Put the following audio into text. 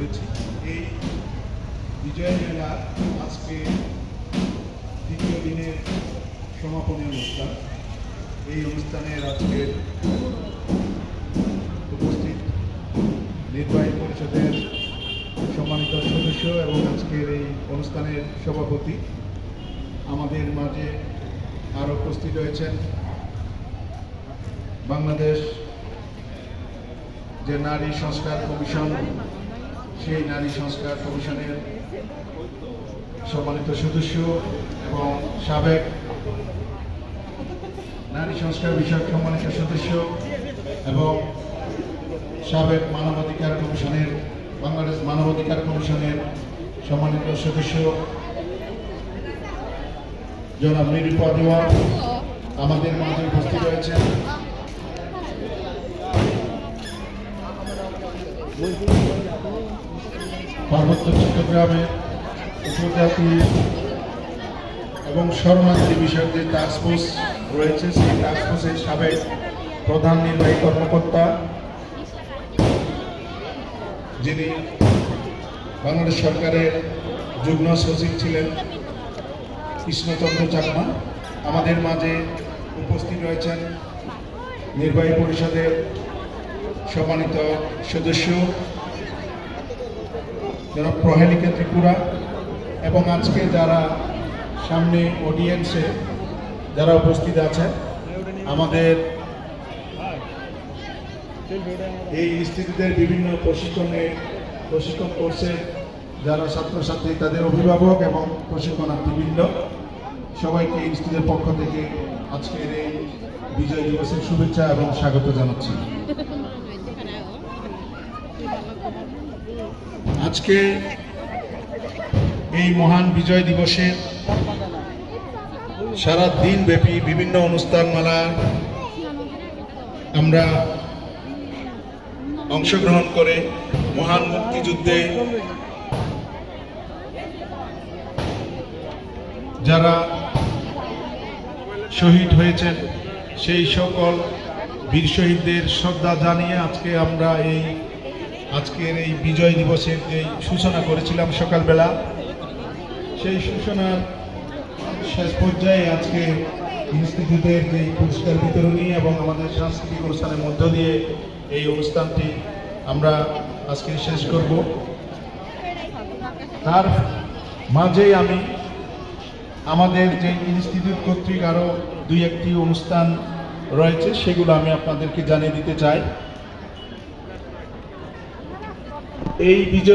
করেছি। এই বিজয় মেলা আজকে দ্বিতীয় দিনের সমাপনী অনুষ্ঠান। এই অনুষ্ঠানের আজকের উপস্থিত নির্বাহী পরিষদের সম্মানিত সদস্য এবং আজকের এই অনুষ্ঠানের সভাপতি, আমাদের মাঝে আরও উপস্থিত রয়েছেন বাংলাদেশ যে নারী সংস্কার কমিশন, সেই নারী সংস্কার কমিশনের সম্মানিত সদস্য এবং সাবেক নারী সংস্কার বিষয়ক সম্মানিত সদস্য এবং সাবেক মানবাধিকার কমিশনের বাংলাদেশ মানবাধিকার কমিশনের সম্মানিত সদস্য জনাব নিরূপা দেওয়ান আমাদের মাঝে উপস্থিত রয়েছেন। পার্বত্য চট্টগ্রামের উপজাতি এবং শরণার্থী বিষয়ক যে টাস্কফোর্স রয়েছে, সেই টাস্কফোর্সের সাবেক প্রধান নির্বাহী কর্মকর্তা, যিনি বাংলাদেশ সরকারের যুগ্ম সচিব ছিলেন, কৃষ্ণচন্দ্র চাকমা। আমাদের মাঝে উপস্থিত রয়েছেন নির্বাহী পরিষদের সম্মানিত সদস্য জনাব প্রহেলিকা ত্রিপুরা এবং আজকে যারা সামনে অডিয়েন্সে যারা উপস্থিত আছেন, আমাদের এই ইনস্টিটিউটের বিভিন্ন প্রশিক্ষণ কোর্সে যারা ছাত্রছাত্রী, তাদের অভিভাবক এবং প্রশিক্ষণার্থীবৃন্দ, সবাইকে ইনস্টিটিউটের পক্ষ থেকে আজকের এই বিজয় দিবসের শুভেচ্ছা এবং স্বাগত জানাচ্ছি। আজকে এই মহান বিজয় দিবসে সারা দিন ব্যাপী বিভিন্ন অনুষ্ঠানমালা আমরা অংশগ্রহণ করে মহান মুক্তিযুদ্ধে যারা শহীদ হয়েছেন সেই সকল বীর শহীদদের শ্রদ্ধা জানিয়ে আজকে আমরা আজকের এই বিজয় দিবসের যে সূচনা করেছিলাম সকালবেলা, সেই সূচনার শেষ পর্যায়ে আজকে ইনস্টিটিউটের যে পুরস্কার বিতরণী এবং আমাদের সাংস্কৃতিক অনুষ্ঠানের মধ্য দিয়ে এই অনুষ্ঠানটি আমরা আজকে শেষ করব। তার মাঝেই আমি আমাদের যে ইনস্টিটিউট কর্তৃক আরও দুই একটি অনুষ্ঠান রয়েছে, সেগুলো আমি আপনাদেরকে জানিয়ে দিতে চাই। এই বিজয়